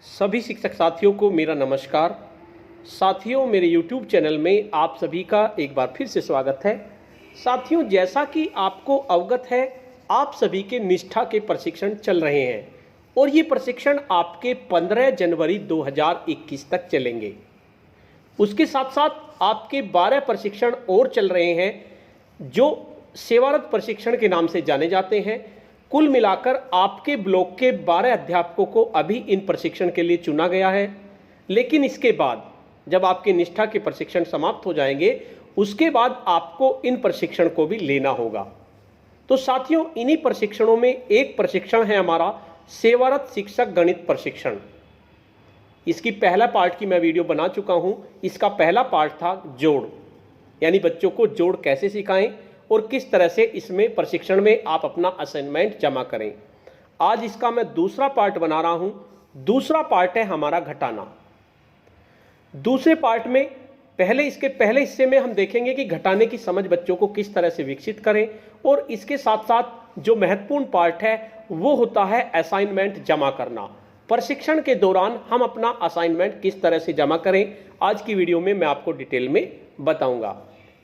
सभी शिक्षक साथियों को मेरा नमस्कार। साथियों, मेरे YouTube चैनल में आप सभी का एक बार फिर से स्वागत है। साथियों, जैसा कि आपको अवगत है, आप सभी के निष्ठा के प्रशिक्षण चल रहे हैं और ये प्रशिक्षण आपके 15 जनवरी 2021 तक चलेंगे। उसके साथ साथ आपके 12 प्रशिक्षण और चल रहे हैं जो सेवारत प्रशिक्षण के नाम से जाने जाते हैं। कुल मिलाकर आपके ब्लॉक के 12 अध्यापकों को अभी इन प्रशिक्षण के लिए चुना गया है, लेकिन इसके बाद जब आपके निष्ठा के प्रशिक्षण समाप्त हो जाएंगे, उसके बाद आपको इन प्रशिक्षण को भी लेना होगा। तो साथियों, इन्हीं प्रशिक्षणों में एक प्रशिक्षण है हमारा सेवारत शिक्षक गणित प्रशिक्षण। इसकी पहला पार्ट की मैं वीडियो बना चुका हूं। इसका पहला पार्ट था जोड़, यानी बच्चों को जोड़ कैसे सिखाएं और किस तरह से इसमें प्रशिक्षण में आप अपना असाइनमेंट जमा करें। आज इसका मैं दूसरा पार्ट बना रहा हूं। दूसरा पार्ट है हमारा घटाना। दूसरे पार्ट में इसके पहले हिस्से में हम देखेंगे कि घटाने की समझ बच्चों को किस तरह से विकसित करें, और इसके साथ साथ जो महत्वपूर्ण पार्ट है वो होता है असाइनमेंट जमा करना। प्रशिक्षण के दौरान हम अपना असाइनमेंट किस तरह से जमा करें, आज की वीडियो में मैं आपको डिटेल में बताऊंगा।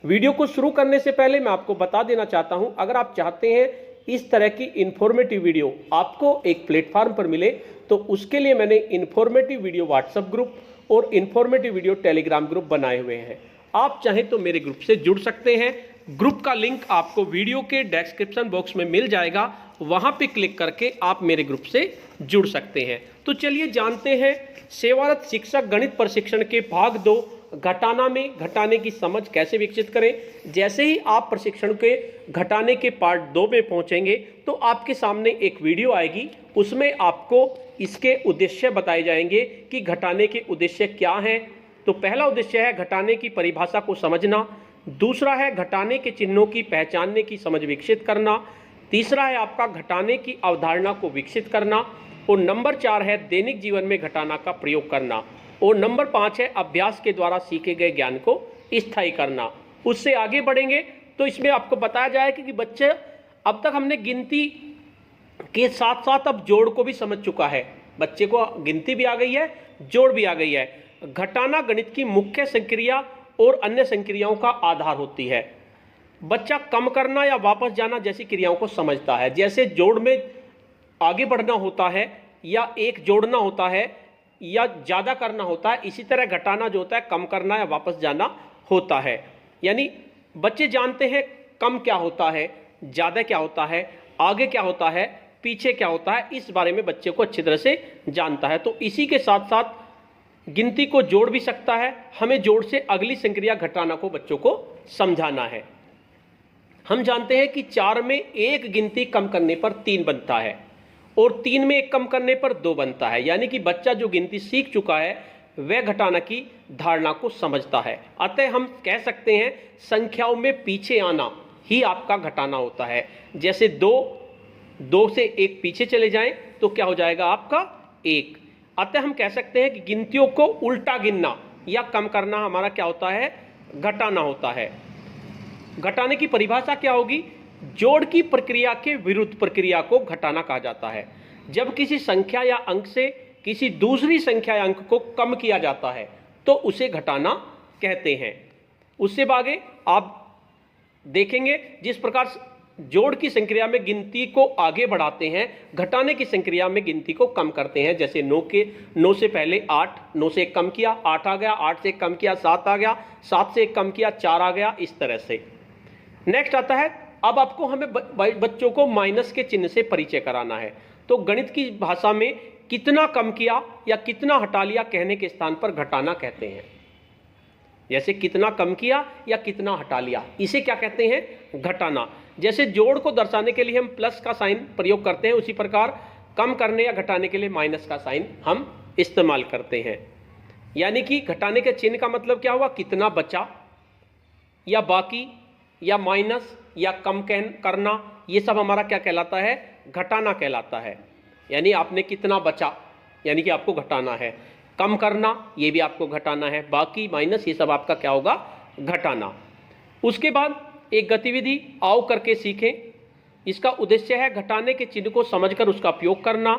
वीडियो को शुरू करने से पहले मैं आपको बता देना चाहता हूं, अगर आप चाहते हैं इस तरह की इंफॉर्मेटिव वीडियो आपको एक प्लेटफॉर्म पर मिले, तो उसके लिए मैंने इंफॉर्मेटिव वीडियो व्हाट्सएप ग्रुप और इंफॉर्मेटिव वीडियो टेलीग्राम ग्रुप बनाए हुए हैं। आप चाहें तो मेरे ग्रुप से जुड़ सकते हैं। ग्रुप का लिंक आपको वीडियो के डिस्क्रिप्शन बॉक्स में मिल जाएगा, वहां पे क्लिक करके आप मेरे ग्रुप से जुड़ सकते हैं। तो चलिए जानते हैं सेवारत शिक्षक गणित प्रशिक्षण के भाग 2 घटाना में घटाने की समझ कैसे विकसित करें। जैसे ही आप प्रशिक्षण के घटाने के पार्ट 2 में पहुंचेंगे तो आपके सामने एक वीडियो आएगी, उसमें आपको इसके उद्देश्य बताए जाएंगे कि घटाने के उद्देश्य क्या हैं। तो पहला उद्देश्य है घटाने की परिभाषा को समझना, दूसरा है घटाने के चिन्हों की पहचानने की समझ विकसित करना, तीसरा है आपका घटाने की अवधारणा को विकसित करना, और नंबर 4 है दैनिक जीवन में घटाना का प्रयोग करना, और नंबर 5 है अभ्यास के द्वारा सीखे गए ज्ञान को स्थायी करना। उससे आगे बढ़ेंगे तो इसमें आपको बताया जाएगा कि बच्चे अब तक हमने गिनती के साथ साथ अब जोड़ को भी समझ चुका है। बच्चे को गिनती भी आ गई है, जोड़ भी आ गई है। घटाना गणित की मुख्य संक्रिया और अन्य संक्रियाओं का आधार होती है। बच्चा कम करना या वापस जाना जैसी क्रियाओं को समझता है। जैसे जोड़ में आगे बढ़ना होता है या एक जोड़ना होता है या ज़्यादा करना होता है, इसी तरह घटाना जो होता है कम करना या वापस जाना होता है। यानी बच्चे जानते हैं कम क्या होता है, ज़्यादा क्या होता है, आगे क्या होता है, पीछे क्या होता है, इस बारे में बच्चे को अच्छी तरह से जानता है। तो इसी के साथ साथ गिनती को जोड़ भी सकता है। हमें जोड़ से अगली संक्रिया घटाना को बच्चों को समझाना है। हम जानते हैं कि 4 में एक गिनती कम करने पर 3 बनता है और 3 में एक कम करने पर 2 बनता है। यानी कि बच्चा जो गिनती सीख चुका है वह घटाना की धारणा को समझता है। अतः हम कह सकते हैं संख्याओं में पीछे आना ही आपका घटाना होता है। जैसे 2 से 1 पीछे चले जाएं तो क्या हो जाएगा आपका 1। अतः हम कह सकते हैं कि गिनतियों को उल्टा गिनना या कम करना हमारा क्या होता है, घटाना होता है। घटाने की परिभाषा क्या होगी? जोड़ की प्रक्रिया के विरुद्ध प्रक्रिया को घटाना कहा जाता है। जब किसी संख्या या अंक से किसी दूसरी संख्या या अंक को कम किया जाता है तो उसे घटाना कहते हैं। उससे आगे आप देखेंगे जिस प्रकार जोड़ की संक्रिया में गिनती को आगे बढ़ाते हैं, घटाने की संक्रिया में गिनती को कम करते हैं। जैसे 9 से पहले 8, 9 से 1 कम किया 8 आ गया, 8 से 1 कम किया 7 आ गया, 7 से 1 कम किया 4 आ गया, इस तरह से। नेक्स्ट आता है, अब आपको हमें बच्चों को माइनस के चिन्ह से परिचय कराना है। तो गणित की भाषा में कितना कम किया या कितना हटा लिया कहने के स्थान पर घटाना कहते हैं। जैसे कितना कम किया या कितना हटा लिया, इसे क्या कहते हैं, घटाना। जैसे जोड़ को दर्शाने के लिए हम प्लस का साइन प्रयोग करते हैं, उसी प्रकार कम करने या घटाने के लिए माइनस का साइन हम इस्तेमाल करते हैं। यानी कि घटाने के चिन्ह का मतलब क्या हुआ, कितना बचा या बाकी या माइनस या कम करना, ये सब हमारा क्या कहलाता है, घटाना कहलाता है। यानी आपने कितना बचा यानी कि आपको घटाना है, कम करना ये भी आपको घटाना है, बाकी माइनस ये सब आपका क्या होगा, घटाना। उसके बाद एक गतिविधि आओ करके सीखें। इसका उद्देश्य है घटाने के चिन्ह को समझकर उसका उपयोग करना।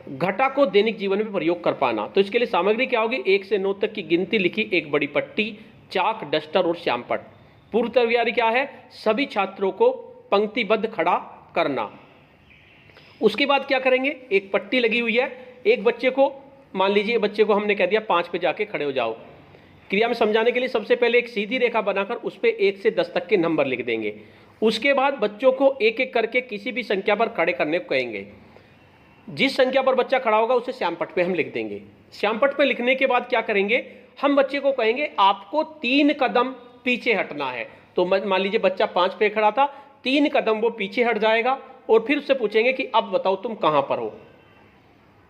घटा को दैनिक जीवन में प्रयोग कर पाना। तो इसके लिए सामग्री क्या होगी, 1 से 9 तक की गिनती लिखी, एक बड़ी पट्टी, चाक, डस्टर और श्यामपट। पूर्व तैयारी क्या है, सभी छात्रों को पंक्तिबद्ध खड़ा करना। उसके बाद क्या करेंगे, एक पट्टी लगी हुई है, एक बच्चे को, मान लीजिए बच्चे को हमने कह दिया 5 पे जाके खड़े हो जाओ। क्रिया में समझाने के लिए सबसे पहले एक सीधी रेखा बनाकर उस पर 1 से 10 तक के नंबर लिख देंगे। उसके बाद बच्चों को एक एक करके किसी भी संख्या पर खड़े करने को कहेंगे। जिस संख्या पर बच्चा खड़ा होगा उसे श्यामपट पे हम लिख देंगे। श्यामपट पे लिखने के बाद क्या करेंगे, हम बच्चे को कहेंगे आपको 3 कदम पीछे हटना है। तो मान लीजिए बच्चा 5 पे खड़ा था, 3 कदम वो पीछे हट जाएगा और फिर उससे पूछेंगे कि अब बताओ तुम कहां पर हो।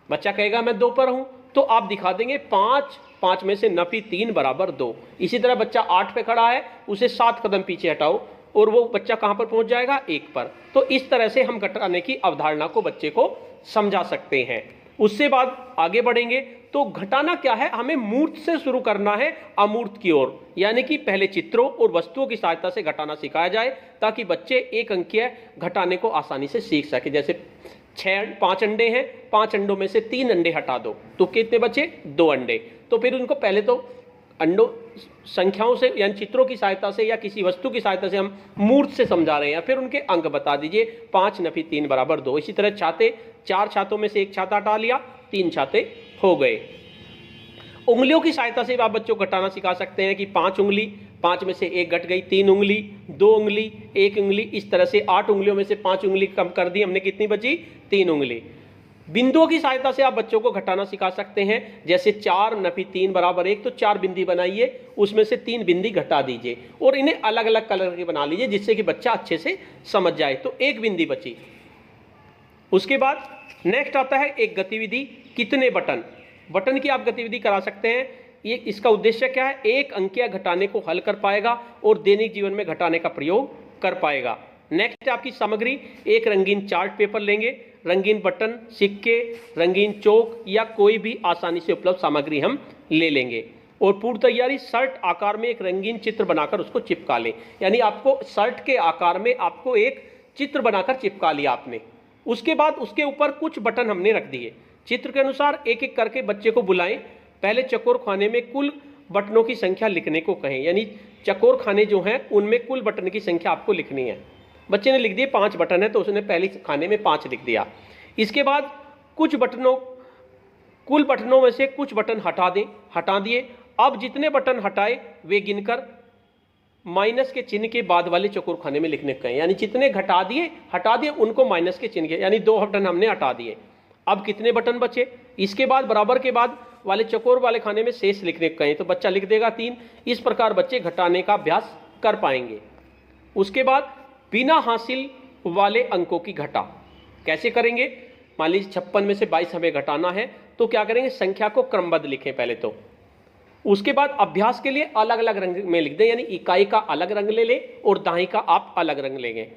बच्चा कहेगा मैं 2 पर हूं, तो आप दिखा देंगे 5 में से नफी 3 बराबर 2। इसी तरह बच्चा 8 पे खड़ा है, उसे 7 कदम पीछे हटाओ और वो बच्चा कहां पर पहुंच जाएगा, 1 पर। तो इस तरह से हम घटाने की अवधारणा को बच्चे को समझा सकते हैं। उससे बाद आगे बढ़ेंगे तो घटाना क्या है, हमें मूर्त से शुरू करना है अमूर्त की ओर, यानी कि पहले चित्रों और वस्तुओं की सहायता से घटाना सिखाया जाए ताकि बच्चे एक अंकीय घटाने को आसानी से सीख सके। जैसे 5 अंडे हैं, 5 अंडों में से 3 अंडे हटा दो तो कितने बचे, 2 अंडे। तो फिर उनको पहले तो अंडों संख्याओं से यानी चित्रों की सहायता से या किसी वस्तु की सहायता से हम मूर्त से समझा रहे हैं, फिर उनके अंक बता दीजिए, 5 नफी 3 बराबर 2। इसी तरह छाते, 4 छातों में से 1 छाता हटा लिया, 3 छाते हो गए। उंगलियों की सहायता से आप बच्चों को घटाना सिखा सकते हैं कि 5 उंगली, 5 में से 1 घट गई, 3 उंगली, 2 उंगली, 1 उंगली, इस तरह से 8 उंगलियों में से 5 उंगली कम कर दी हमने, कितनी बची, 3 उंगली। बिंदुओं की सहायता से आप बच्चों को घटाना सिखा सकते हैं, जैसे 4 नफी 3 बराबर 1, तो 4 बिंदी बनाइए, उसमें से 3 बिंदी घटा दीजिए और इन्हें अलग अलग कलर के बना लीजिए जिससे कि बच्चा अच्छे से समझ जाए। तो 1 बिंदी बची। उसके बाद नेक्स्ट आता है एक गतिविधि, कितने बटन। बटन की आप गतिविधि करा सकते हैं। ये इसका उद्देश्य क्या है, एक अंकीय घटाने को हल कर पाएगा और दैनिक जीवन में घटाने का प्रयोग कर पाएगा। नेक्स्ट आपकी सामग्री, एक रंगीन चार्ट पेपर लेंगे, रंगीन बटन, सिक्के, रंगीन चौक या कोई भी आसानी से उपलब्ध सामग्री हम ले लेंगे। और पूर्व तैयारी, शर्ट आकार में एक रंगीन चित्र बनाकर उसको चिपका लें, यानी आपको शर्ट के आकार में आपको एक चित्र बनाकर चिपका लिया आपने। उसके बाद उसके ऊपर कुछ बटन हमने रख दिए, चित्र के अनुसार एक एक करके बच्चे को बुलाएं। पहले चकोर खाने में कुल बटनों की संख्या लिखने को कहें, यानी चकोर खाने जो हैं उनमें कुल बटन की संख्या आपको लिखनी है। बच्चे ने लिख दिए 5 बटन है तो उसने पहले खाने में 5 लिख दिया। इसके बाद कुल बटनों में से कुछ बटन हटा दिए। अब जितने बटन हटाए वे गिनकर माइनस के चिन्ह के बाद वाले चकोर खाने में लिखने को कहें, यानी जितने हटा दिए उनको माइनस के चिन्ह के, यानी 2 बटन हमने हटा दिए। अब कितने बटन बचे, इसके बाद बराबर के बाद वाले चकोर वाले खाने में शेष लिखने को कहें, तो बच्चा लिख देगा 3। इस प्रकार बच्चे घटाने का अभ्यास कर पाएंगे। उसके बाद बिना हासिल वाले अंकों की घटा कैसे करेंगे, मान लीजिए 56 में से 22 हमें घटाना है तो क्या करेंगे, संख्या को क्रमबद्ध लिखें पहले तो। उसके बाद अभ्यास के लिए अलग अलग रंग में लिख दें, यानी इकाई का अलग रंग ले लें और दाएं का आप अलग रंग लेंगे।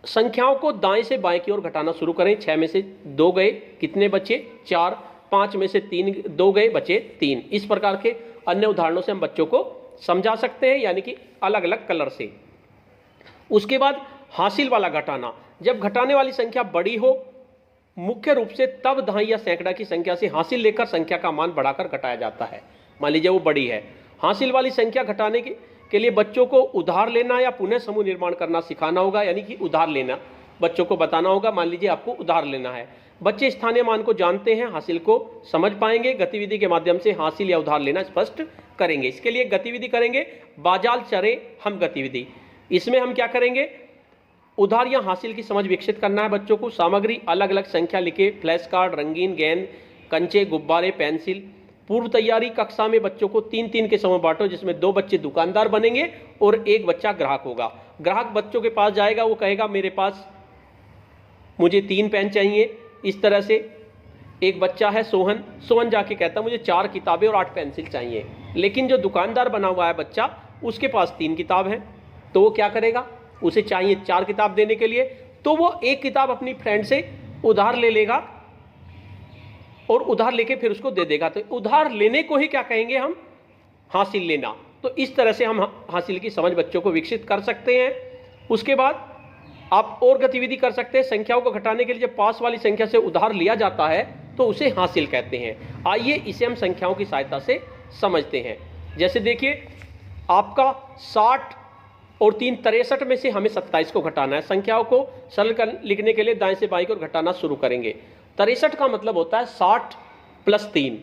संख्याओं को दाएं से बाएं की ओर घटाना शुरू करें। 6 में से 2 गए, कितने बचे, 4। 5 में से 2 गए, बचे 3। इस प्रकार के अन्य उदाहरणों से हम बच्चों को समझा सकते हैं, यानी कि अलग अलग कलर से। उसके बाद हासिल वाला घटाना, जब घटाने वाली संख्या बड़ी हो मुख्य रूप से तब दहाई या सैकड़ा की संख्या से हासिल लेकर संख्या का मान बढ़ाकर घटाया जाता है। मान लीजिए वो बड़ी है, हासिल वाली संख्या घटाने के लिए बच्चों को उधार लेना या पुनः समूह निर्माण करना सिखाना होगा, यानी कि उधार लेना बच्चों को बताना होगा। मान लीजिए आपको उधार लेना है, बच्चे स्थानीय मान को जानते हैं, हासिल को समझ पाएंगे, गतिविधि के माध्यम से हासिल या उधार लेना स्पष्ट करेंगे। इसके लिए गतिविधि करेंगे, बाजाल चरे हम गतिविधि। इसमें हम क्या करेंगे, उधार या हासिल की समझ विकसित करना है बच्चों को। सामग्री अलग अलग संख्या लिखे, फ्लैश कार्ड, रंगीन गेंद, कंचे, गुब्बारे, पेंसिल। पूर्व तैयारी, कक्षा में बच्चों को 3-3 के समूह बांटो, जिसमें 2 बच्चे दुकानदार बनेंगे और 1 बच्चा ग्राहक होगा। ग्राहक बच्चों के पास जाएगा, वो कहेगा मेरे पास मुझे 3 पेन चाहिए। इस तरह से एक बच्चा है सोहन जाके कहता मुझे 4 किताबें और 8 पेंसिल चाहिए, लेकिन जो दुकानदार बना हुआ है बच्चा उसके पास 3 किताब है, तो वो क्या करेगा, उसे चाहिए 4 किताब देने के लिए, तो वो 1 किताब अपनी फ्रेंड से उधार ले लेगा और उधार लेके फिर उसको दे देगा। तो उधार लेने को ही क्या कहेंगे हम, हासिल लेना। तो इस तरह से हम हासिल की समझ बच्चों को विकसित कर सकते हैं। उसके बाद आप और गतिविधि कर सकते हैं। संख्याओं को घटाने के लिए जब पास वाली संख्या से उधार लिया जाता है तो उसे हासिल कहते हैं। आइए इसे हम संख्याओं की सहायता से समझते हैं। जैसे देखिए, आपका 60 और 3 63 में से हमें 27 को घटाना है। संख्याओं को सरल लिखने के लिए दाएं से बाएं की ओर घटाना शुरू करेंगे। 63 का मतलब होता है 60 + 3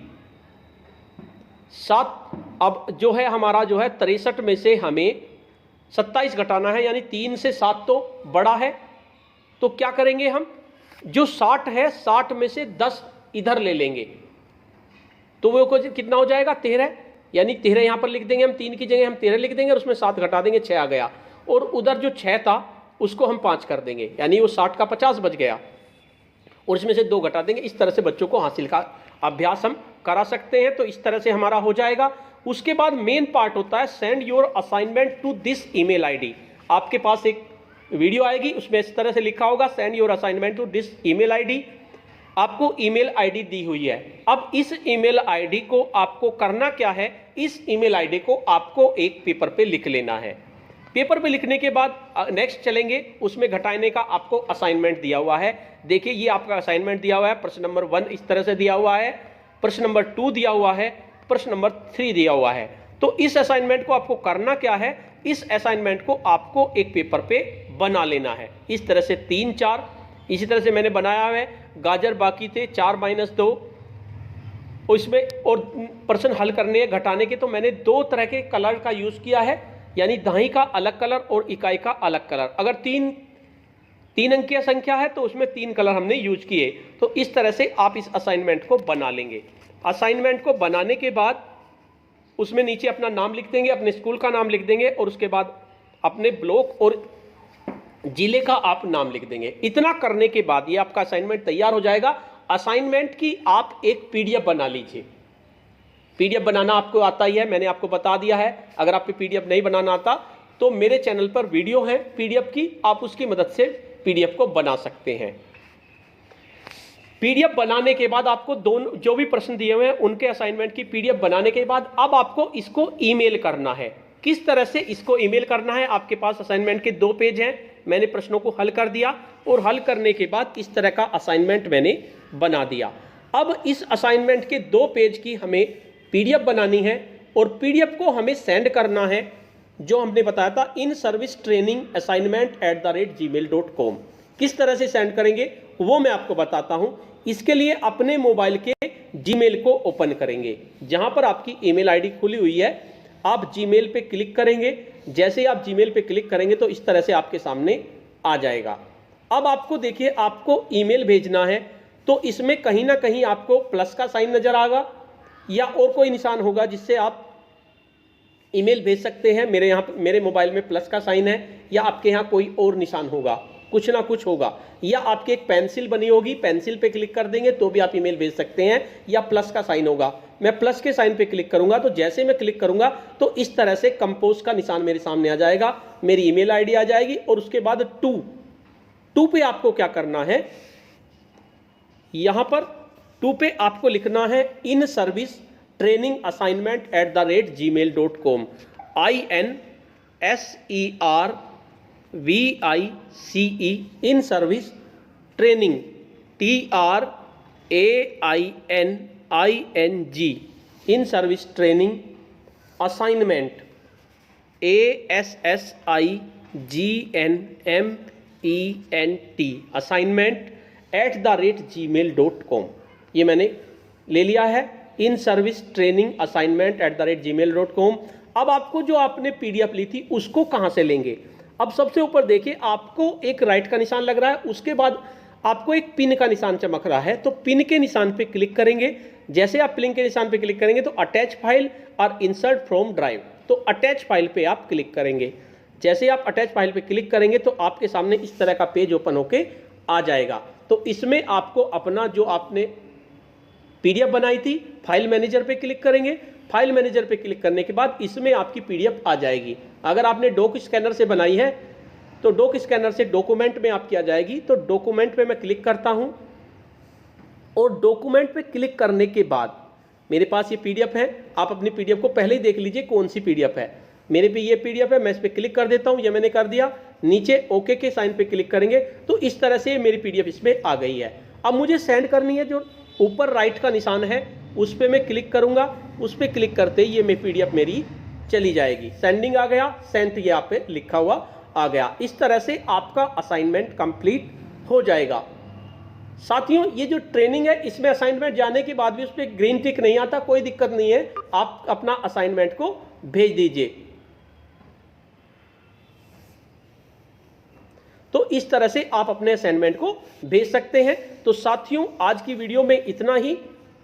7। अब जो है हमारा जो है 63 में से हमें 27 घटाना है, यानी 3 से 7 तो बड़ा है। तो क्या करेंगे हम, जो 60 है 60 में से 10 इधर ले लेंगे, तो वो कितना हो जाएगा 13, यानी 13 यहां पर लिख देंगे हम। 3 की जगह हम 13 लिख देंगे और उसमें 7 घटा देंगे, 6 आ गया। और उधर जो 6 था उसको हम 5 कर देंगे, यानी वो 60 का 50 बच गया, और इसमें से 2 घटा देंगे। इस तरह से बच्चों को हासिल का अभ्यास हम करा सकते हैं। तो इस तरह से हमारा हो जाएगा। उसके बाद मेन पार्ट होता है send your assignment to this email ID. आपके पास एक वीडियो आएगी, उसमें इस तरह से लिखा होगा send your assignment to this email ID. आपको ईमेल आईडी दी हुई है। अब इस ईमेल आईडी को आपको करना क्या है, इस ईमेल आईडी को आपको एक पेपर पे लिख लेना है। पेपर पे लिखने के बाद नेक्स्ट चलेंगे, उसमें घटाने का आपको असाइनमेंट दिया हुआ है। देखिए ये आपका असाइनमेंट दिया हुआ है। प्रश्न नंबर 1 इस तरह से दिया हुआ है, प्रश्न नंबर 2 दिया हुआ है, प्रश्न नंबर 3 दिया हुआ है। तो इस असाइनमेंट को आपको करना क्या है, इस असाइनमेंट को आपको एक पेपर पे बना लेना है। इस तरह से 3 4 इसी तरह से मैंने बनाया है। गाजर बाकी थे 4 - 2, उसमें और प्रश्न हल करने हैं घटाने के, तो मैंने 2 तरह के कलर का यूज किया है, यानी दहाई का अलग कलर और इकाई का अलग कलर। अगर 3 अंकीय संख्या है तो उसमें 3 कलर हमने यूज किए। तो इस तरह से आप इस असाइनमेंट को बना लेंगे। असाइनमेंट को बनाने के बाद उसमें नीचे अपना नाम लिख देंगे, अपने स्कूल का नाम लिख देंगे, और उसके बाद अपने ब्लॉक और जिले का आप नाम लिख देंगे। इतना करने के बाद ये आपका असाइनमेंट तैयार हो जाएगा। असाइनमेंट की आप एक पीडीएफ बना लीजिए। पीडीएफ बनाना आपको आता ही है, मैंने आपको बता दिया है। अगर आपको पीडीएफ नहीं बनाना आता तो मेरे चैनल पर वीडियो है पीडीएफ की, आप उसकी मदद से पीडीएफ को बना सकते हैं। पीडीएफ बनाने के बाद आपको दोनों जो भी प्रश्न दिए हुए हैं उनके असाइनमेंट की पीडीएफ बनाने के बाद अब आपको इसको ईमेल करना है। किस तरह से इसको ईमेल करना है, आपके पास असाइनमेंट के 2 पेज हैं। मैंने प्रश्नों को हल कर दिया और हल करने के बाद इस तरह का असाइनमेंट मैंने बना दिया। अब इस असाइनमेंट के 2 पेज की हमें पीडीएफ बनानी है और पीडीएफ को हमें सेंड करना है, जो हमने बताया था in service training assignment @gmail.com। किस तरह से सेंड करेंगे वो मैं आपको बताता हूं। इसके लिए अपने मोबाइल के जीमेल को ओपन करेंगे, जहां पर आपकी ईमेल आईडी खुली हुई है। आप जीमेल पे क्लिक करेंगे। जैसे ही आप जीमेल पे क्लिक करेंगे तो इस तरह से आपके सामने आ जाएगा। अब आपको देखिए, आपको ईमेल भेजना है तो इसमें कहीं ना कहीं आपको प्लस का साइन नजर आएगा या और कोई निशान होगा जिससे आप ईमेल भेज सकते हैं। मेरे मोबाइल में प्लस का साइन है, या आपके यहाँ कोई और निशान होगा, कुछ ना कुछ होगा, या आपकी एक पेंसिल बनी होगी, पेंसिल पे क्लिक कर देंगे तो भी आप ईमेल भेज सकते हैं, या प्लस का साइन होगा। मैं प्लस के साइन पे क्लिक करूंगा तो जैसे मैं क्लिक करूंगा तो इस तरह से कंपोज का निशान मेरे सामने आ जाएगा, मेरी ईमेल आईडी आ जाएगी। और उसके बाद 2 पे आपको क्या करना है, यहां पर 2 पे आपको लिखना है in service training assignment @gmail.com। INSERVICE in service training TRAINING in service training assignment ASSIGNMENT assignment @gmail.com। ये मैंने ले लिया है, in service training assignment @gmail.com। अब आपको जो आपने पीडीएफ ली थी उसको कहां से लेंगे। अब सबसे ऊपर देखिए, आपको एक राइट का निशान लग रहा है, उसके बाद आपको एक पिन का निशान चमक रहा है, तो पिन के निशान पे क्लिक करेंगे। जैसे आप पिन के निशान पे क्लिक करेंगे तो अटैच फाइल और इंसर्ट फ्रॉम ड्राइव, तो अटैच फाइल पे आप क्लिक करेंगे। जैसे आप अटैच फाइल पे क्लिक करेंगे तो आपके सामने इस तरह का पेज ओपन होके आ जाएगा। तो इसमें आपको अपना जो आपने पीडीएफ बनाई थी, फाइल मैनेजर पे क्लिक करेंगे। फाइल मैनेजर पे क्लिक करने के बाद इसमें आपकी पीडीएफ आ जाएगी। अगर आपने डॉक स्कैनर से बनाई है तो डॉक स्कैनर से डॉक्यूमेंट में आपकी आ जाएगी। तो डॉक्यूमेंट पे मैं क्लिक करता हूं और डॉक्यूमेंट पे क्लिक करने के बाद मेरे पास ये पीडीएफ है। आप अपनी पीडीएफ को पहले ही देख लीजिए कौन सी पीडीएफ है। मेरे पे ये पीडीएफ है, मैं इस पर क्लिक कर देता हूं, ये मैंने कर दिया। नीचे ओके के साइन पे क्लिक करेंगे तो इस तरह से मेरी पीडीएफ इसमें आ गई है। अब मुझे सेंड करनी है जो ऊपर राइट का निशान है, उस पर मैं क्लिक करूंगा। उस पर क्लिक करते ही ये मैं PDF मेरी चली जाएगी। सेंडिंग आ गया, सेंट ये आप पे लिखा हुआ आ गया। इस तरह से आपका असाइनमेंट कंप्लीट हो जाएगा। साथियों, ये जो ट्रेनिंग है इसमें असाइनमेंट जाने के बाद भी उस पर ग्रीन टिक नहीं आता, कोई दिक्कत नहीं है, आप अपना असाइनमेंट को भेज दीजिए। तो इस तरह से आप अपने असाइनमेंट को भेज सकते हैं। तो साथियों, आज की वीडियो में इतना ही।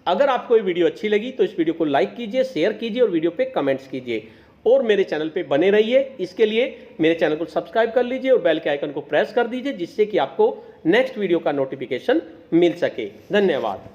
अगर आपको ये वीडियो अच्छी लगी तो इस वीडियो को लाइक कीजिए, शेयर कीजिए और वीडियो पे कमेंट्स कीजिए और मेरे चैनल पे बने रहिए। इसके लिए मेरे चैनल को सब्सक्राइब कर लीजिए और बेल के आइकन को प्रेस कर दीजिए, जिससे कि आपको नेक्स्ट वीडियो का नोटिफिकेशन मिल सके। धन्यवाद।